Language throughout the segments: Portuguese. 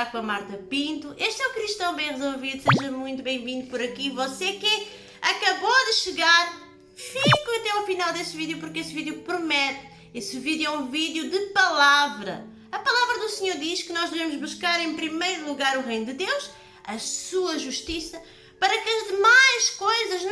está com a Marta Pinto. Este é o Cristão Bem Resolvido. Seja muito bem-vindo por aqui. Você que acabou de chegar, fique até ao final desse vídeo, porque esse vídeo promete. Esse vídeo é um vídeo de palavra. A palavra do Senhor diz que nós devemos buscar em primeiro lugar o reino de Deus, a sua justiça, para que as demais coisas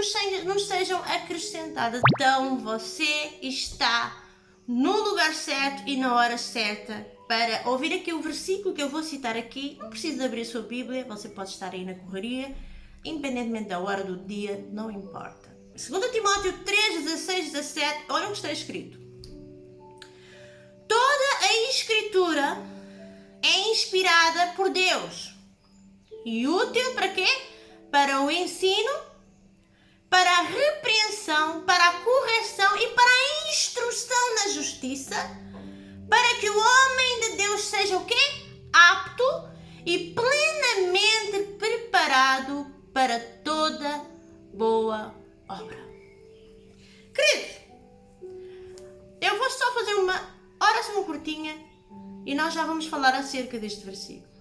nos sejam acrescentadas. Então você está no lugar certo e na hora certa para ouvir aqui o versículo que eu vou citar aqui. Não precisa abrir a sua Bíblia, você pode estar aí na correria, independentemente da hora do dia, não importa. 2 Timóteo 3, 16, 17, olha o que está escrito. Toda a Escritura é inspirada por Deus e útil para quê? Para o ensino, para a repreensão, para a correção e para a instrução na justiça, para que o homem de Deus seja o quê? Apto e plenamente preparado para toda boa obra. Queridos, eu vou só fazer uma oração curtinha e nós já vamos falar acerca deste versículo.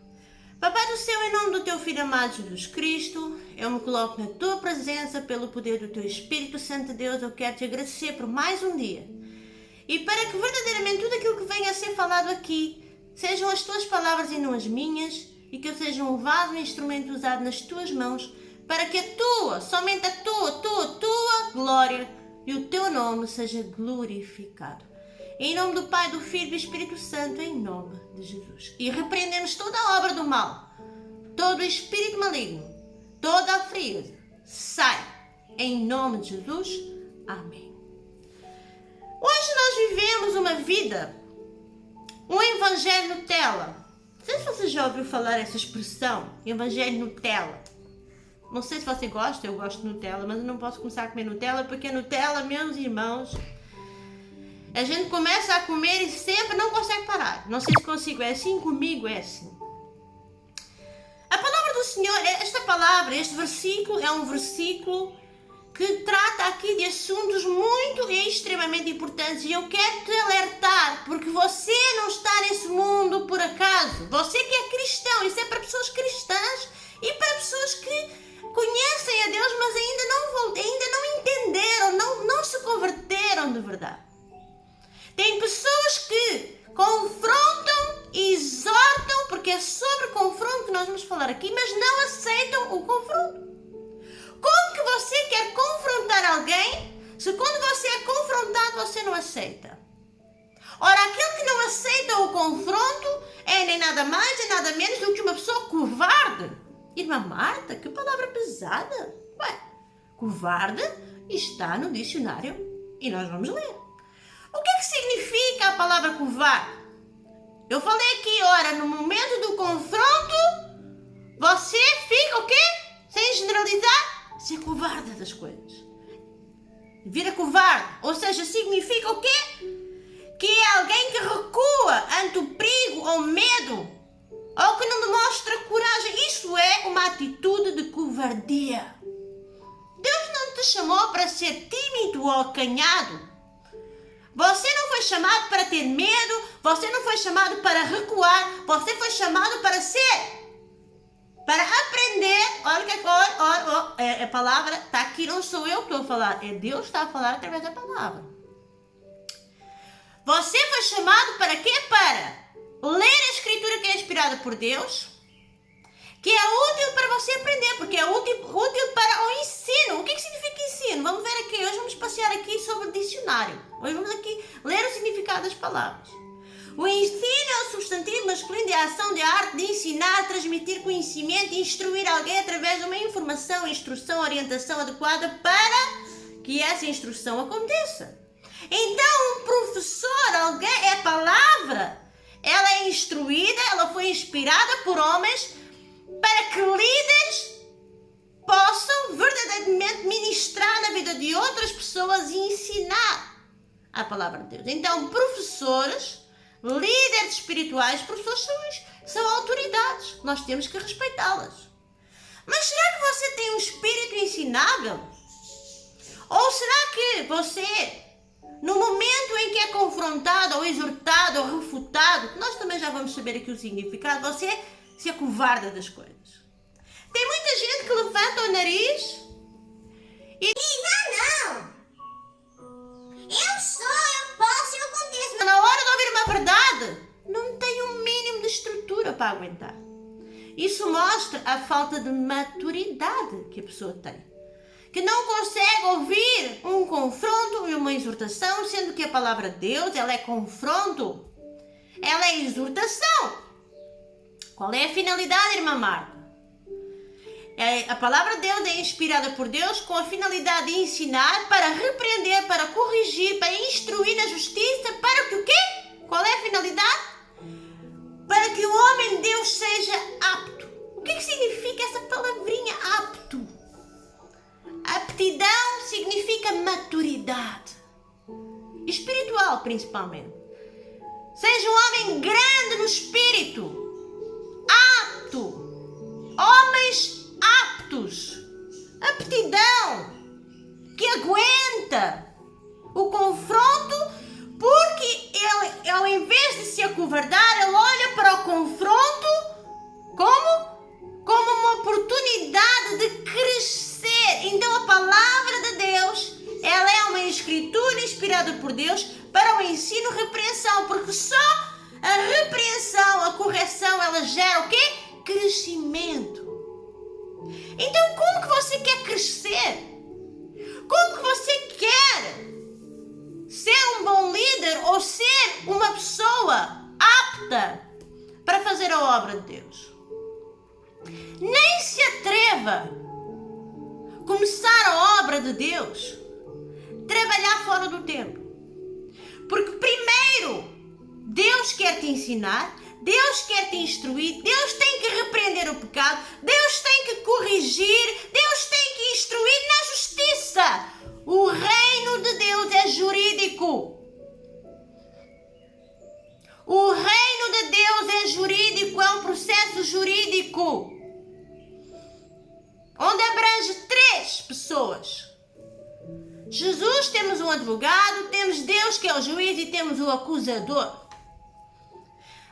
Papai do céu, em nome do teu Filho amado Jesus Cristo, eu me coloco na tua presença pelo poder do teu Espírito Santo de Deus. Eu quero te agradecer por mais um dia. E para que verdadeiramente tudo aquilo que venha a ser falado aqui sejam as tuas palavras e não as minhas, e que eu seja um vaso, um instrumento usado nas tuas mãos, para que a tua, somente a tua glória e o teu nome seja glorificado. Em nome do Pai, do Filho e do Espírito Santo, em nome de Jesus. E repreendemos toda a obra do mal, todo o espírito maligno, toda a frieza. Sai, em nome de Jesus. Amém. Hoje nós vivemos uma vida, um evangelho Nutella. Não sei se você já ouviu falar essa expressão, evangelho Nutella. Não sei se você gosta, eu gosto de Nutella, mas eu não posso começar a comer Nutella, porque Nutella, meus irmãos, a gente começa a comer e sempre não consegue parar. Não sei se consigo, é assim, comigo é assim. A palavra do Senhor, esta palavra, este versículo é um versículo que trata aqui de assuntos muito e extremamente importantes. E eu quero te alertar, porque você não está nesse mundo por acaso. Você que é cristão, isso é para pessoas cristãs e para pessoas que conhecem a Deus, mas ainda não entenderam, não se converteram de verdade. Tem pessoas que confrontam e exortam, porque é sobre confronto que nós vamos falar aqui, mas não aceitam o confronto. Como que você quer confrontar alguém se quando você é confrontado você não aceita? Ora, aquele que não aceita o confronto é nem nada mais nem nada menos do que uma pessoa covarde. Irmã Marta, que palavra pesada. Ué, covarde está no dicionário e nós vamos ler. O que é que significa a palavra covarde? Eu falei aqui, ora, no momento do confronto, você fica o quê? Sem generalizar, ser covarde das coisas. Vira covarde, ou seja, significa o quê? Que é alguém que recua ante o perigo ou medo, ou que não demonstra coragem. Isso é uma atitude de covardia. Deus não te chamou para ser tímido ou acanhado. Você não foi chamado para ter medo, você não foi chamado para recuar, você foi chamado para para aprender. Olha, a palavra está aqui, não sou eu que estou a falar, é Deus que está a falar através da palavra. Você foi chamado para quê? Para ler a Escritura que é inspirada por Deus, que é útil para você aprender, porque é útil para o ensino. O que significa ensino? Vamos ver aqui, hoje vamos passear aqui sobre o dicionário. Hoje vamos aqui ler o significado das palavras. O ensino é o substantivo masculino de ação, de arte, de ensinar, transmitir conhecimento e instruir alguém através de uma informação, instrução, orientação adequada para que essa instrução aconteça. Então, um professor, alguém, é palavra. Ela é instruída, ela foi inspirada por homens para que líderes possam verdadeiramente ministrar na vida de outras pessoas e ensinar a palavra de Deus. Então, professores, líderes espirituais, professores são autoridades. Nós temos que respeitá-las. Mas será que você tem um espírito ensinável? Ou será que você, no momento em que é confrontado, ou exortado, ou refutado, nós também já vamos saber aqui o significado, você se acovarda das coisas. Tem muita gente que levanta o nariz e diz, não. Eu sou, eu posso, eu aconteço. Mas na hora de ouvir uma verdade, não tem um mínimo de estrutura para aguentar. Isso mostra a falta de maturidade que a pessoa tem. Que não consegue ouvir um confronto e uma exortação, sendo que a palavra de Deus, ela é confronto, ela é exortação. Qual é a finalidade, irmã Marta? A palavra de Deus é inspirada por Deus com a finalidade de ensinar, para repreender, para corrigir, para instruir na justiça, para que o quê? Qual é a finalidade? Para que o homem de Deus seja apto. O que significa essa palavrinha apto? Aptidão significa maturidade. Espiritual, principalmente. Seja um homem grande no espírito. Apto. Homens aptos. Aptidão. Que aguenta o confronto, porque ele, ao invés de se acovardar, ele olha para o confronto como uma oportunidade de crescer. Então a palavra de Deus, ela é uma escritura inspirada por Deus para o ensino e repreensão, porque só a repreensão, a correção, ela gera o quê? Crescimento. Então como que você quer crescer? Como que você quer ser um bom líder ou ser uma pessoa apta para fazer a obra de Deus? Nem se atreva a começar a obra de Deus, trabalhar fora do tempo. Porque primeiro, Deus quer te ensinar, Deus quer te instruir, Deus tem que repreender o pecado, Deus tem que corrigir, Deus tem que instruir na justiça. O reino de Deus é jurídico. O reino de Deus é jurídico, é um processo jurídico, onde abrange 3 pessoas. Jesus, temos um advogado, temos Deus que é o juiz e temos o acusador.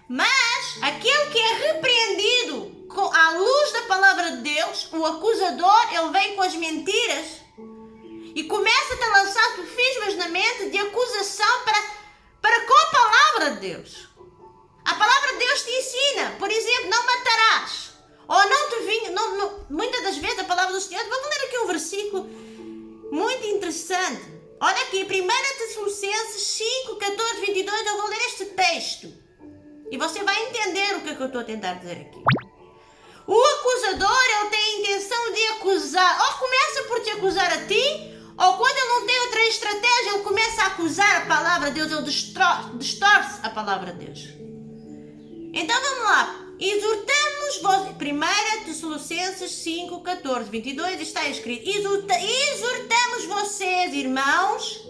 Mas aquele que é repreendido à luz da palavra de Deus, o acusador, ele vem com as mentiras e começa a lançar sofismas na mente de acusação para com a palavra de Deus. A palavra de Deus te ensina, por exemplo, não matarás. Ou não te vingues. Muitas das vezes a palavra do Senhor, vamos ler aqui um versículo muito interessante. Olha aqui, 1 Tessalonicenses 5, 14, 22, eu vou ler este texto. E você vai entender o que eu estou a tentar dizer aqui. O acusador, ele tem a intenção de acusar. Ou começa por te acusar a ti, ou quando ele não tem outra estratégia, ele começa a acusar a palavra de Deus, ele distorce a palavra de Deus. Então vamos lá. Exortamos, 1 Tessalonicenses 5, 14, 22, está escrito: exortamos vocês, irmãos,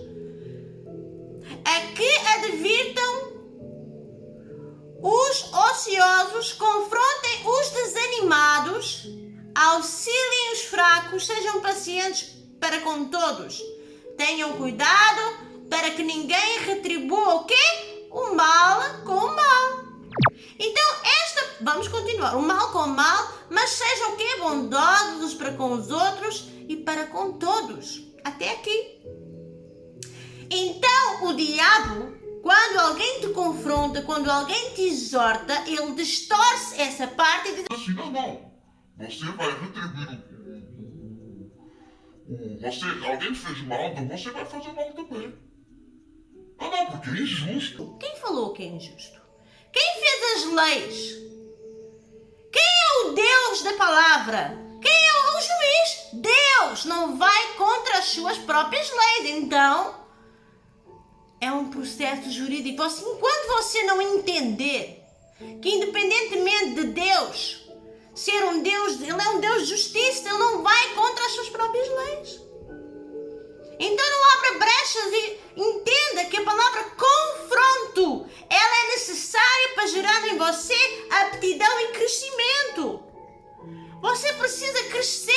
a que advirtam os ociosos, confrontem os desanimados, auxiliem os fracos, sejam pacientes para com todos. Tenham cuidado para que ninguém retribua o quê? O mal com o mal. Então, vamos continuar. O mal com o mal, mas sejam o quê? Bondosos para com os outros e para com todos. Até aqui. Então, o diabo, quando alguém te confronta, quando alguém te exorta, ele distorce essa parte e diz assim: não, você vai retribuir alguém te fez mal, então você vai fazer mal também. Não, porque é injusto. Quem falou que é injusto? Quem fez as leis? Quem é o Deus da palavra? Quem é o juiz? Deus não vai contra as suas próprias leis. Então, é um processo jurídico. Enquanto você não entender que, independentemente de Deus ser um Deus, ele é um Deus de justiça, ele não vai contra as suas próprias leis. Então não abra brechas e entenda que a palavra confronto, ela é necessária para gerar em você aptidão e crescimento. Você precisa crescer.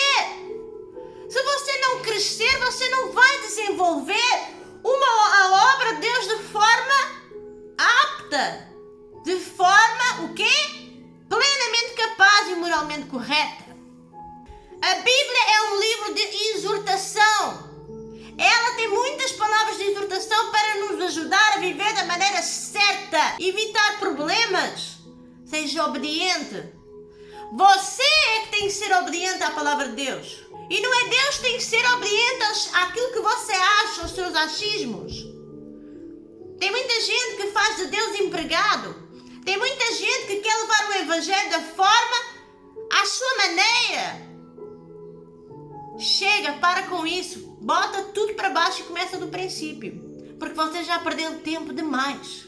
Se você não crescer, você não vai desenvolver a obra de Deus de forma apta, de forma o quê? plenamente capaz e moralmente correta. A Bíblia é um livro de exortação. Ela tem muitas palavras de exortação para nos ajudar a viver da maneira certa, evitar problemas. Seja obediente. Você é que tem que ser obediente à palavra de Deus. E não é Deus que tem que ser obediente àquilo que você acha, aos seus achismos. Tem muita gente que faz de Deus empregado. Tem muita gente que quer levar o evangelho da forma, à sua maneira. Chega, para com isso. Bota tudo para baixo e começa do princípio. Porque você já perdeu tempo demais.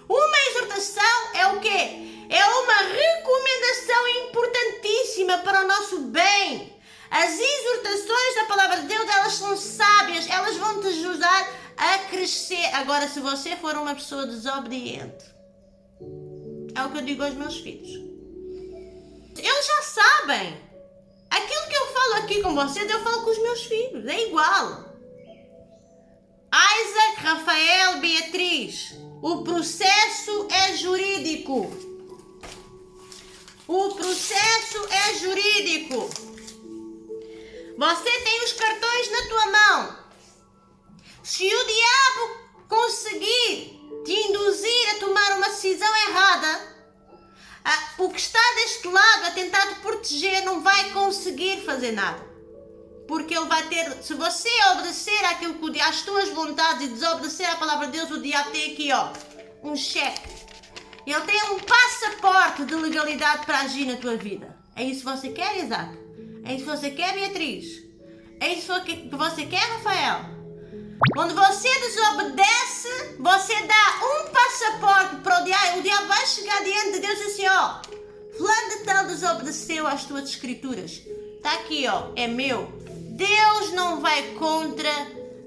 Uma exortação é o quê? É uma recomendação importantíssima para o nosso bem. As exortações da palavra de Deus, elas são sábias. Elas vão te ajudar a crescer. Agora, se você for uma pessoa desobediente, é o que eu digo aos meus filhos. Eles já sabem. Aquilo que eu falo aqui com vocês, eu falo com os meus filhos. É igual. Isaac, Rafael, Beatriz. O processo é jurídico. O processo é jurídico. Você tem os cartões na tua mão. Se o diabo conseguir te induzir a tomar uma decisão errada, o que está deste lado a tentar te proteger não vai conseguir fazer nada. Porque ele vai ter, se você obedecer àquilo que às tuas vontades e desobedecer à palavra de Deus, o diabo tem aqui, um cheque. Ele tem um passaporte de legalidade para agir na tua vida. É isso que você quer, Isaac? É isso que você quer, Beatriz? É isso que você quer, Rafael? Quando você desobedece, você dá um passaporte para o diabo vai chegar diante de Deus e assim, fulano de tal desobedeceu às tuas escrituras. Está aqui, é meu. Deus não vai contra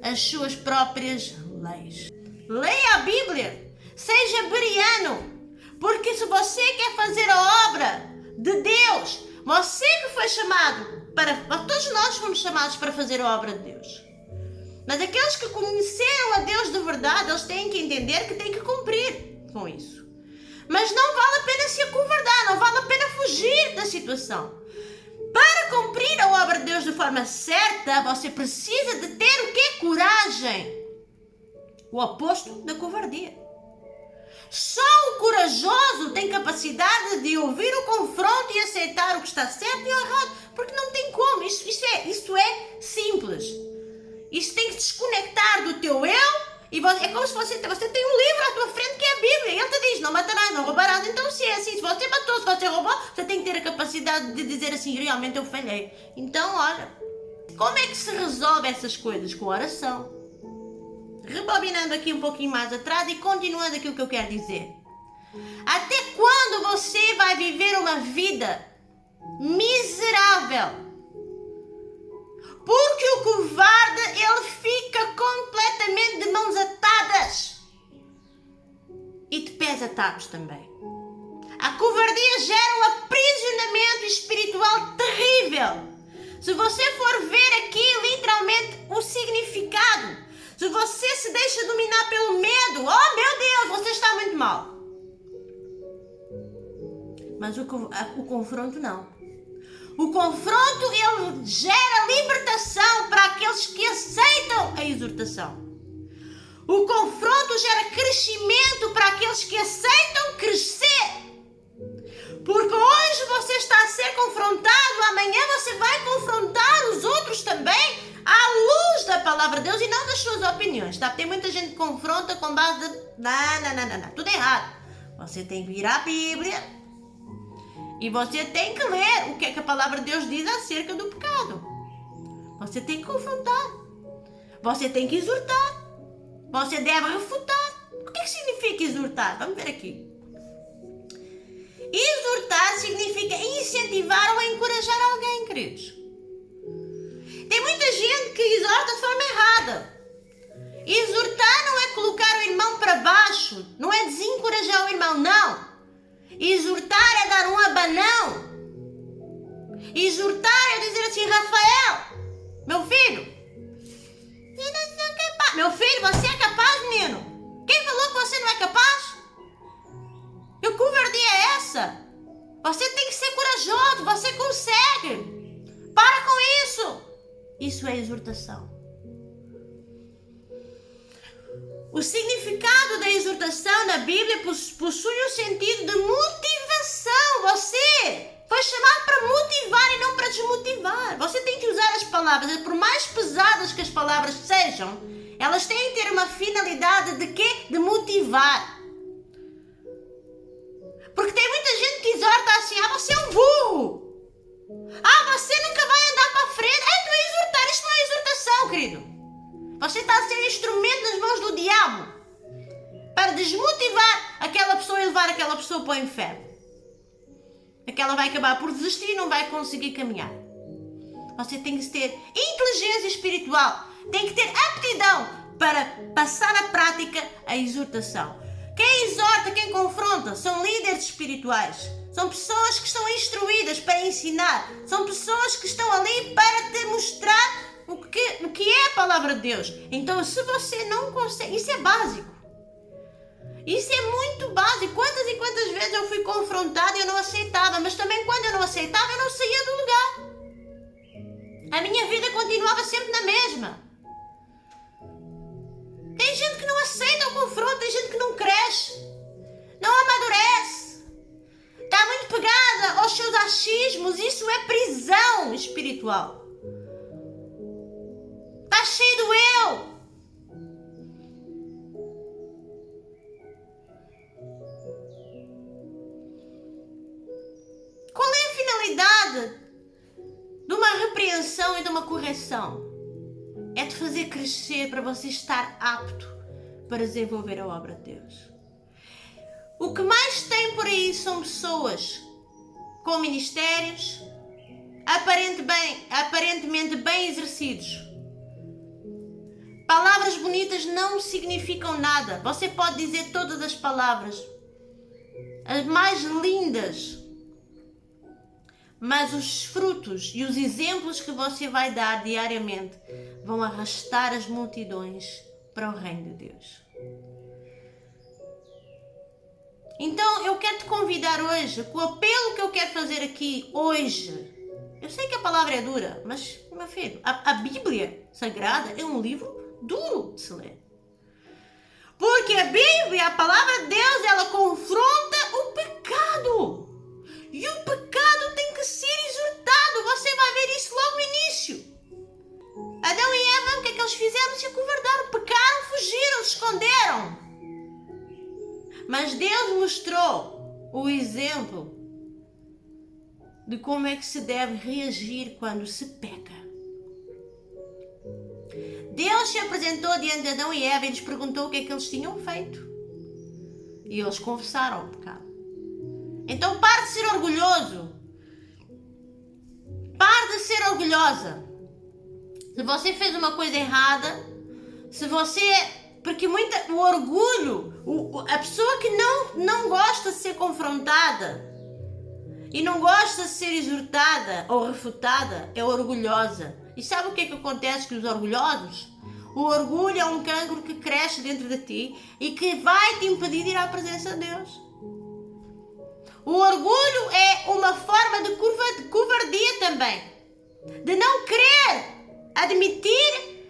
as suas próprias leis. Leia a Bíblia. Seja bereano. Porque se você quer fazer a obra de Deus, você que foi chamado todos nós fomos chamados para fazer a obra de Deus. Mas aqueles que conheceram a Deus de verdade, eles têm que entender que têm que cumprir com isso. Mas não vale a pena se acovardar, não vale a pena fugir da situação. Para cumprir a obra de Deus de forma certa, você precisa de ter o quê? Coragem. O oposto da covardia. Só o corajoso tem capacidade de ouvir o confronto e aceitar o que está certo e o errado. Porque não tem como. Isso é simples. Isso tem que desconectar do teu eu. E é como se você tem um livro à tua frente que é a Bíblia. E ele te diz, não matarás, não roubarás. Então se é assim, se você matou, se você roubou, você tem que ter a capacidade de dizer assim, realmente eu falhei. Então, olha, como é que se resolve essas coisas? Com oração. Rebobinando aqui um pouquinho mais atrás e continuando aquilo que eu quero dizer. Até quando você vai viver uma vida miserável? Porque o covarde, ele fica completamente de mãos atadas. E de pés atados também. A covardia gera um aprisionamento espiritual terrível. Se você for ver aqui literalmente o significado, se você se deixa dominar pelo medo, oh meu Deus, você está muito mal. Mas o confronto não. O confronto, ele gera libertação para aqueles que aceitam a exortação. O confronto gera crescimento para aqueles que aceitam crescer. Porque hoje você está a ser confrontado, amanhã você vai confrontar os outros também à luz da palavra de Deus e não das suas opiniões, tá? Tem muita gente que confronta com base de... Não, tudo errado. Você tem que ir à Bíblia e você tem que ler o que é que a palavra de Deus diz acerca do pecado. Você tem que confrontar. Você tem que exortar. Você deve refutar. O que significa exortar? Vamos ver aqui. Exortar significa incentivar ou encorajar alguém, queridos. Tem muita gente que exorta de forma errada. Exortar não é colocar o irmão para baixo, não é desencorajar o irmão, não. Exortar é dar um abanão. Exortar é dizer assim, Rafael, meu filho, você é capaz, menino? Quem falou que você não é capaz? Eu Que covardia é essa? Você tem que ser corajoso, você consegue. Para com isso. Isso é exortação. O significado da exortação na Bíblia possui o sentido de motivação. Você foi chamado para motivar e não para desmotivar. Você tem que usar as palavras, por mais pesadas que as palavras sejam, elas têm que ter uma finalidade de quê? De motivar. Porque tem muita gente que exorta assim, você é um burro. Você nunca vai andar para a frente. Tu a exortar, isto não é exortação, querido. Você está a ser um instrumento nas mãos do diabo para desmotivar aquela pessoa e levar aquela pessoa para o inferno. Aquela vai acabar por desistir e não vai conseguir caminhar. Você tem que ter inteligência espiritual, tem que ter aptidão para passar à prática a exortação. Quem exorta, quem confronta, são líderes espirituais. São pessoas que estão instruídas para ensinar. São pessoas que estão ali para te mostrar o que é a palavra de Deus. Então, se você não consegue, isso é básico. Isso é muito básico. Quantas e quantas vezes eu fui confrontada e eu não aceitava, mas também quando eu não aceitava, eu não saía do lugar. A minha vida continuava sempre na mesma. Tem gente que não aceita o confronto, tem gente que não cresce, não amadurece, está muito pegada aos seus achismos. Isso é prisão espiritual. Está cheio do eu. Qual é a finalidade de uma repreensão e de uma correção? É de fazer crescer para você estar apto para desenvolver a obra de Deus. O que mais tem por aí são pessoas com ministérios aparentemente bem exercidos. Palavras bonitas não significam nada. Você pode dizer todas as palavras, as mais lindas, mas os frutos e os exemplos que você vai dar diariamente vão arrastar as multidões para o reino de Deus. Então eu quero te convidar hoje, com o apelo que eu quero fazer aqui hoje. Eu sei que a palavra é dura, mas, meu filho, a Bíblia Sagrada é um livro duro de se ler. Porque a Bíblia, a palavra de Deus, ela confronta o pecado. E o pecado tem que ser exortado. Você vai ver isso logo no início. Adão e Eva, o que é que eles fizeram? Se acovardaram, pecaram, fugiram, se esconderam. Mas Deus mostrou o exemplo de como é que se deve reagir quando se peca. Deus se apresentou diante de Adão e Eva e lhes perguntou o que é que eles tinham feito. E eles confessaram o pecado. Então pare de ser orgulhoso. Pare de ser orgulhosa. Se você fez uma coisa errada, se você... Porque o orgulho, a pessoa que não gosta de ser confrontada e não gosta de ser exortada ou refutada é orgulhosa. E sabe o que é que acontece com os orgulhosos? O orgulho é um cancro que cresce dentro de ti e que vai te impedir de ir à presença de Deus. O orgulho é uma forma de covardia também. De não querer admitir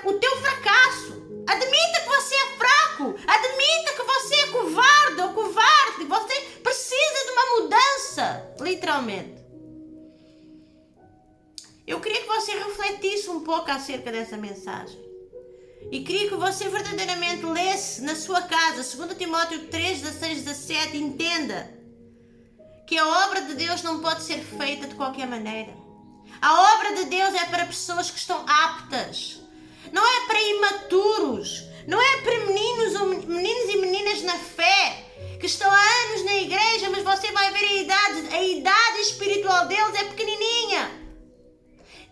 o teu fracasso. Admita que você é fraco. Admita que você é covarde ou covarde. Você precisa de uma mudança, literalmente. Eu queria que você refletisse um pouco acerca dessa mensagem. E queria que você verdadeiramente lesse na sua casa, 2 Timóteo 3, 16, 17, entenda que a obra de Deus não pode ser feita de qualquer maneira. A obra de Deus é para pessoas que estão aptas. Não é para imaturos. Não é para meninos e meninas na fé que estão há anos na igreja, mas você vai ver a idade espiritual deles é pequenininha.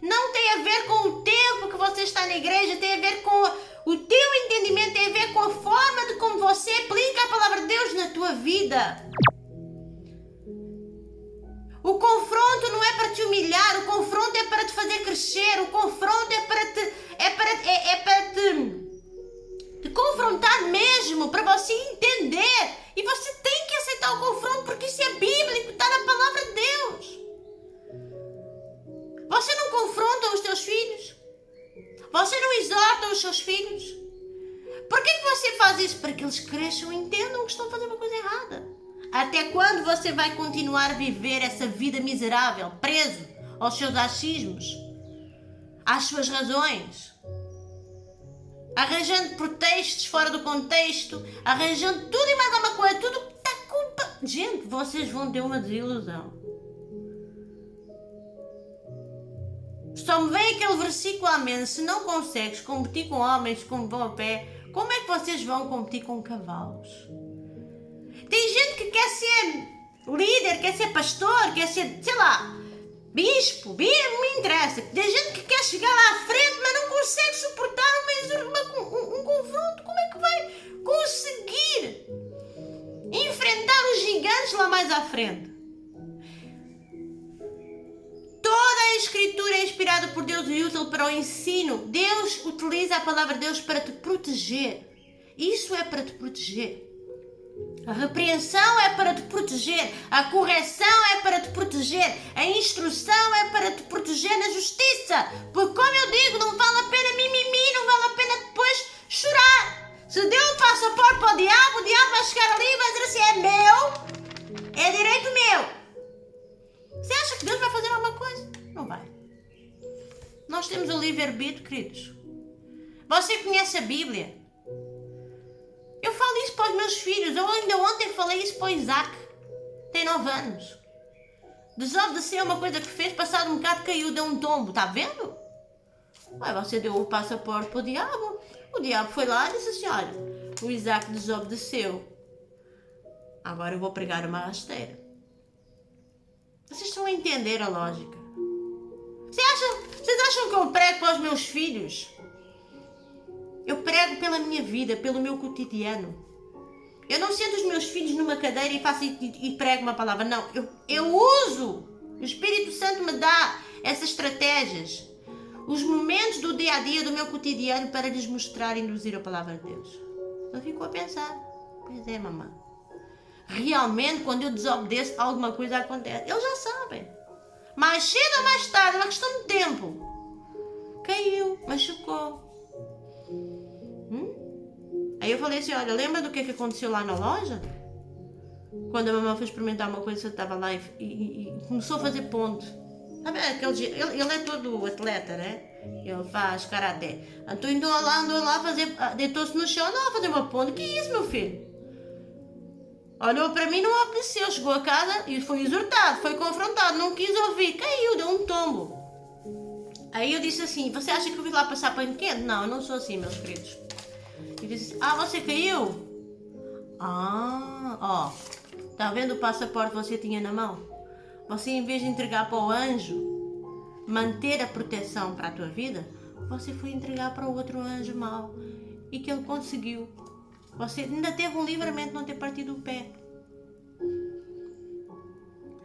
Não tem a ver com o tempo que você está na igreja, tem a ver com o teu entendimento, tem a ver com a forma de como você aplica a palavra de Deus na tua vida. O confronto não é para te humilhar, o confronto é para te fazer crescer, o confronto é para te confrontar mesmo, para você entender. E você tem que aceitar o teus filhos? Você não exorta os seus filhos? Por que você faz isso? Para que eles cresçam e entendam que estão fazendo uma coisa errada. Até quando você vai continuar a viver essa vida miserável, preso aos seus achismos, às suas razões, arranjando pretextos fora do contexto, arranjando tudo e mais alguma coisa, tudo que está culpa... Gente, vocês vão ter uma desilusão. Só me vem aquele versículo à mente: se não consegues competir com homens como vão a pé, como é que vocês vão competir com cavalos? Tem gente que quer ser líder, quer ser pastor, quer ser, sei lá, bispo, não me interessa. Tem gente que quer chegar lá à frente, mas não consegue suportar um confronto. Como é que vai conseguir enfrentar os gigantes lá mais à frente? Toda a Escritura é inspirada por Deus e útil para o ensino. Deus utiliza a palavra de Deus para te proteger. Isso é para te proteger. A repreensão é para te proteger. A correção é para te proteger. A instrução é para te proteger na justiça. Porque, como eu digo, não vale a pena mimimi, não vale a pena depois chorar. Se deu o passaporte para o diabo vai chegar ali e vai dizer assim: é meu, é direito meu. Você acha que Deus vai fazer alguma coisa? Não vai. Nós temos o livre-arbítrio, queridos. Você conhece a Bíblia? Eu falo isso para os meus filhos. Eu ainda ontem falei isso para o Isaac. Tem 9 anos. Desobedeceu uma coisa que fez, passado um bocado caiu, deu um tombo. Está vendo? Ué, você deu o passaporte para o diabo. O diabo foi lá e disse assim: olha, o Isaac desobedeceu. Agora eu vou pregar uma rasteira. Vocês estão a entender a lógica? Vocês acham que eu prego para os meus filhos? Eu prego pela minha vida, pelo meu cotidiano. Eu não sento os meus filhos numa cadeira e faço e prego uma palavra. Não, eu uso. O Espírito Santo me dá essas estratégias. Os momentos do dia a dia, do meu cotidiano, para lhes mostrar e induzir a palavra de Deus. Eu fico a pensar: pois é, mamãe. Realmente, quando eu desobedeço, alguma coisa acontece. Eles já sabem. Mais cedo ou mais tarde, é uma questão de tempo. Caiu, machucou. Aí eu falei assim: olha, lembra do que aconteceu lá na loja? Quando a mamãe foi experimentar uma coisa, você estava lá e começou a fazer ponto. Sabe, ele é todo atleta, né? Ele faz karaté. Então andou lá a fazer, deitou-se no chão, andou a fazer uma ponte. Que isso, meu filho? Olhou para mim, não obedeceu. Chegou a casa e foi exortado, foi confrontado, não quis ouvir, caiu, deu um tombo. Aí eu disse assim: você acha que eu vim lá passar pano quente? Não, eu não sou assim, meus queridos. E disse assim: você caiu? Ó, tá vendo o passaporte que você tinha na mão? Você, em vez de entregar para o anjo, manter a proteção para a tua vida, você foi entregar para o outro anjo mau. E que ele conseguiu. Você ainda teve um livramento de não ter partido o pé.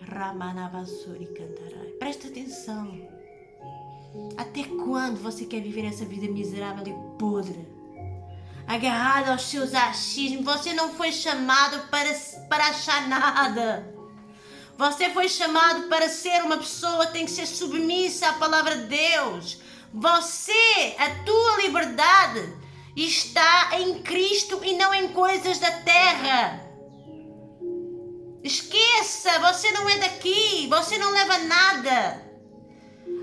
Ramanavasuri cantarai. Presta atenção. Até quando você quer viver essa vida miserável e podre? Agarrado aos seus achismos. Você não foi chamado para achar nada. Você foi chamado para ser uma pessoa que tem que ser submissa à palavra de Deus. Você, a tua liberdade está em Cristo e não em coisas da terra. Esqueça, você não é daqui, você não leva nada.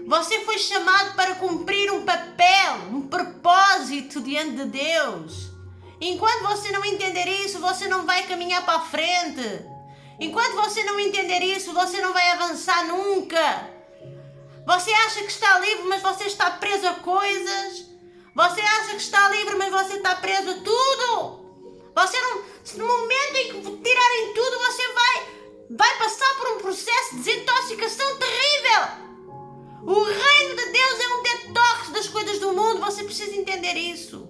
Você foi chamado para cumprir um papel, um propósito diante de Deus. Enquanto você não entender isso, você não vai caminhar para a frente. Enquanto você não entender isso, você não vai avançar nunca. Você acha que está livre, mas você está preso a coisas. Você acha que está livre, mas você está preso a tudo. Você não, no momento em que tirarem tudo, você vai passar por um processo de desintoxicação terrível. O reino de Deus é um detox das coisas do mundo. Você precisa entender isso.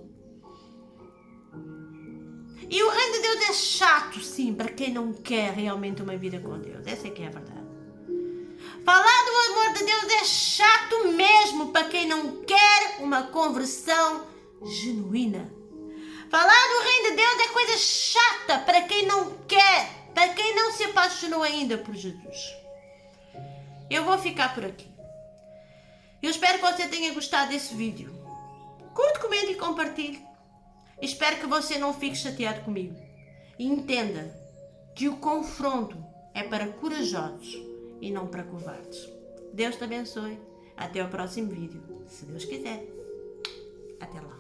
E o reino de Deus é chato, sim, para quem não quer realmente uma vida com Deus. Essa é que é a verdade. Falar do amor de Deus é chato mesmo para quem não quer uma conversão genuína. Falar do reino de Deus é coisa chata para quem não quer, para quem não se apaixonou ainda por Jesus. Eu vou ficar por aqui. Eu espero que você tenha gostado desse vídeo. Curte, comente e compartilhe. Espero que você não fique chateado comigo. E entenda que o confronto é para corajosos e não para covardes. Deus te abençoe. Até o próximo vídeo. Se Deus quiser. Até lá.